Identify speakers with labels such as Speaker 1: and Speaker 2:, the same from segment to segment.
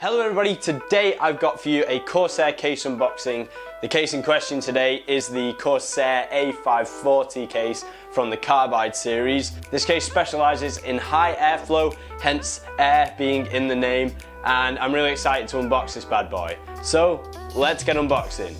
Speaker 1: Hello everybody, today I've got for you a Corsair case unboxing. The case in question today is the Corsair AIR540 case from the Carbide series. This case specialises in high airflow, hence air being in the name, and I'm really excited to unbox this bad boy. So let's get unboxing.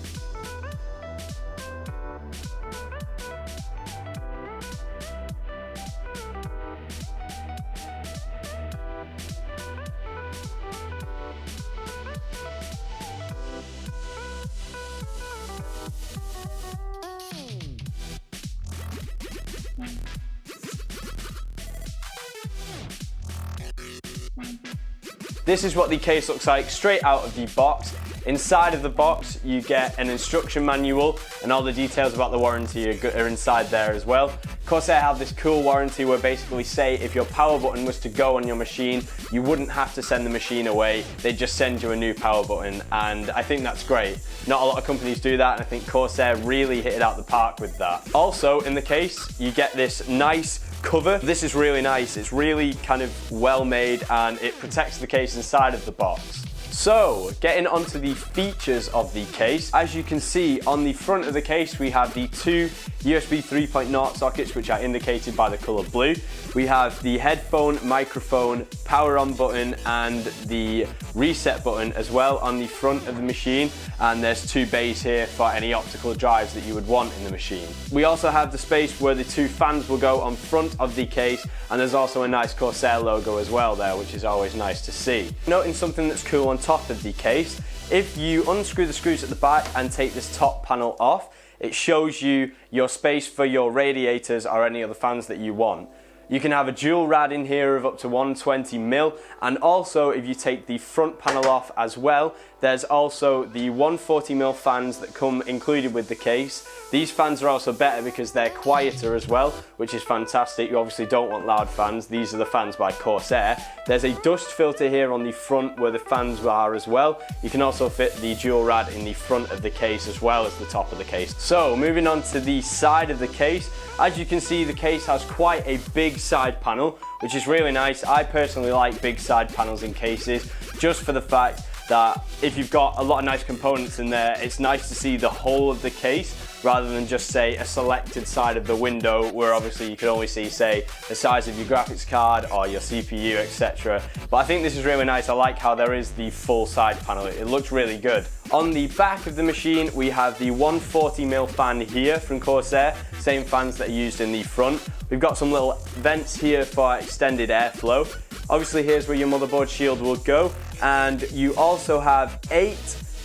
Speaker 1: This is what the case looks like straight out of the box. Inside of the box you get an instruction manual and all the details about the warranty are inside there as well. Corsair have this cool warranty where basically say if your power button was to go on your machine, you wouldn't have to send the machine away, they'd just send you a new power button, and I think that's great. Not a lot of companies do that, and I think Corsair really hit it out the park with that. Also in the case you get this nice cover. This is really nice, it's really kind of well made and it protects the case inside of the box. So, getting onto the features of the case, as you can see on the front of the case we have the two USB 3.0 sockets which are indicated by the colour blue. We have the headphone, microphone, power on button and the reset button as well on the front of the machine, and there's two bays here for any optical drives that you would want in the machine. We also have the space where the two fans will go on front of the case, and there's also a nice Corsair logo as well there, which is always nice to see. Noting something that's cool on top of the case, if you unscrew the screws at the back and take this top panel off, it shows you your space for your radiators or any other fans that you want. You can have a dual rad in here of up to 120mm, and also if you take the front panel off as well, there's also the 140mm fans that come included with the case. These fans are also better because they're quieter as well, which is fantastic. You obviously don't want loud fans. These are the fans by Corsair. There's a dust filter here on the front where the fans are as well. You can also fit the dual rad in the front of the case as well as the top of the case. So moving on to the side of the case, as you can see the case has quite a big side panel, which is really nice. I personally like big side panels in cases just for the fact that if you've got a lot of nice components in there, it's nice to see the whole of the case rather than just say a selected side of the window where obviously you can only see say the size of your graphics card or your CPU, etc. But I think this is really nice. I like how there is the full side panel. It looks really good. On the back of the machine we have the 140mm fan here from Corsair, same fans that are used in the front. We've got some little vents here for extended airflow. Obviously here's where your motherboard shield will go, and you also have 8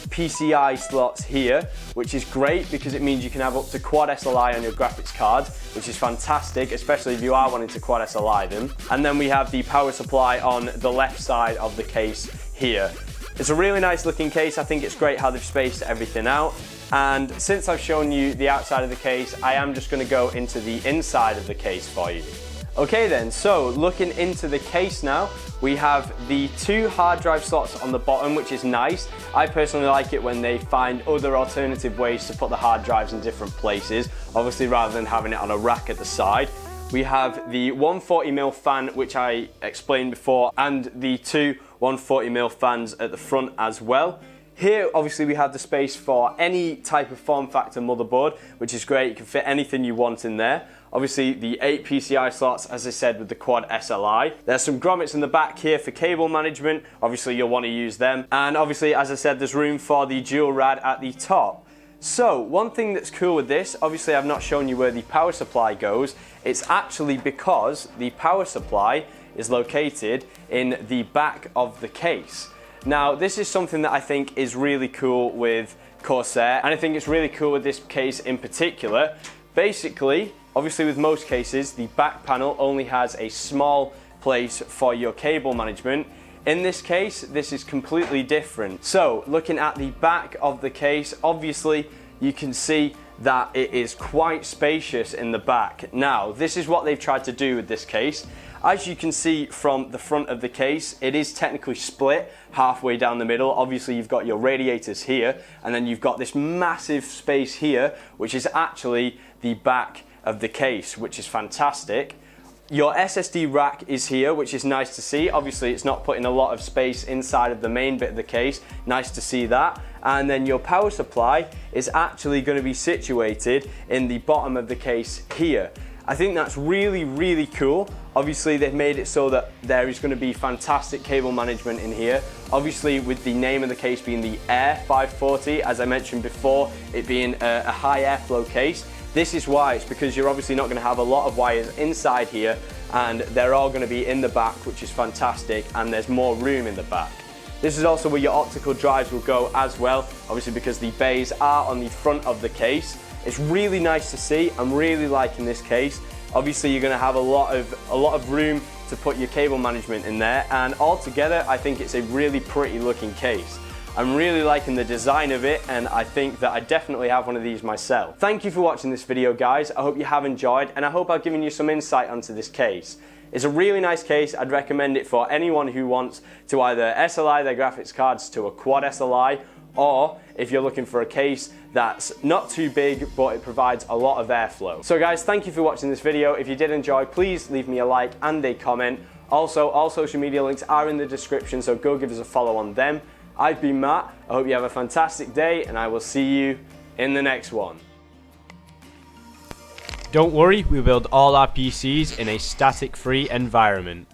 Speaker 1: PCI slots here, which is great because it means you can have up to QUAD SLI on your graphics cards, which is fantastic, especially if you are wanting to QUAD SLI them. And then we have the power supply on the left side of the case here. It's a really nice looking case. I think it's great how they've spaced everything out. And since I've shown you the outside of the case, I am just going to go into the inside of the case for you. Okay then, so looking into the case now, we have the two hard drive slots on the bottom, which is nice. I personally like it when they find other alternative ways to put the hard drives in different places, obviously rather than having it on a rack at the side. We have the 140mm fan, which I explained before, and the two 140mm fans at the front as well. Here obviously we have the space for any type of form factor motherboard, which is great. You can fit anything you want in there. Obviously the 8 PCI slots, as I said, with the QUAD SLI. There's some grommets in the back here for cable management. Obviously you'll want to use them. And obviously, as I said, there's room for the dual rad at the top. So one thing that's cool with this, obviously I've not shown you where the power supply goes. It's actually because the power supply is located in the back of the case. Now this is something that I think is really cool with Corsair, and I think it's really cool with this case in particular. Basically, obviously with most cases, the back panel only has a small place for your cable management. In this case, this is completely different. So looking at the back of the case, obviously you can see that it is quite spacious in the back. Now, this is what they've tried to do with this case. As you can see from the front of the case, it is technically split halfway down the middle. Obviously you've got your radiators here, and then you've got this massive space here, which is actually the back of the case, which is fantastic. Your SSD rack is here, which is nice to see. Obviously, it's not putting a lot of space inside of the main bit of the case. Nice to see that. And then your power supply is actually going to be situated in the bottom of the case here. I think that's really, really cool. Obviously, they've made it so that there is going to be fantastic cable management in here. Obviously, with the name of the case being the AIR540, as I mentioned before, it being a high airflow case. This is why. It's because you're obviously not going to have a lot of wires inside here, and they're all going to be in the back, which is fantastic, and there's more room in the back. This is also where your optical drives will go as well, obviously because the bays are on the front of the case. It's really nice to see. I'm really liking this case. Obviously, you're going to have a lot of room to put your cable management in there, and altogether, I think it's a really pretty looking case. I'm really liking the design of it, and I think that I definitely have one of these myself. Thank you for watching this video, guys. I hope you have enjoyed, and I hope I've given you some insight onto this case. It's a really nice case. I'd recommend it for anyone who wants to either SLI their graphics cards to a quad SLI, or if you're looking for a case that's not too big but it provides a lot of airflow. So guys, thank you for watching this video. If you did enjoy, please leave me a like and a comment. Also, all social media links are in the description, so go give us a follow on them. I've been Matt. I hope you have a fantastic day, and I will see you in the next one. Don't worry, we build all our PCs in a static-free environment.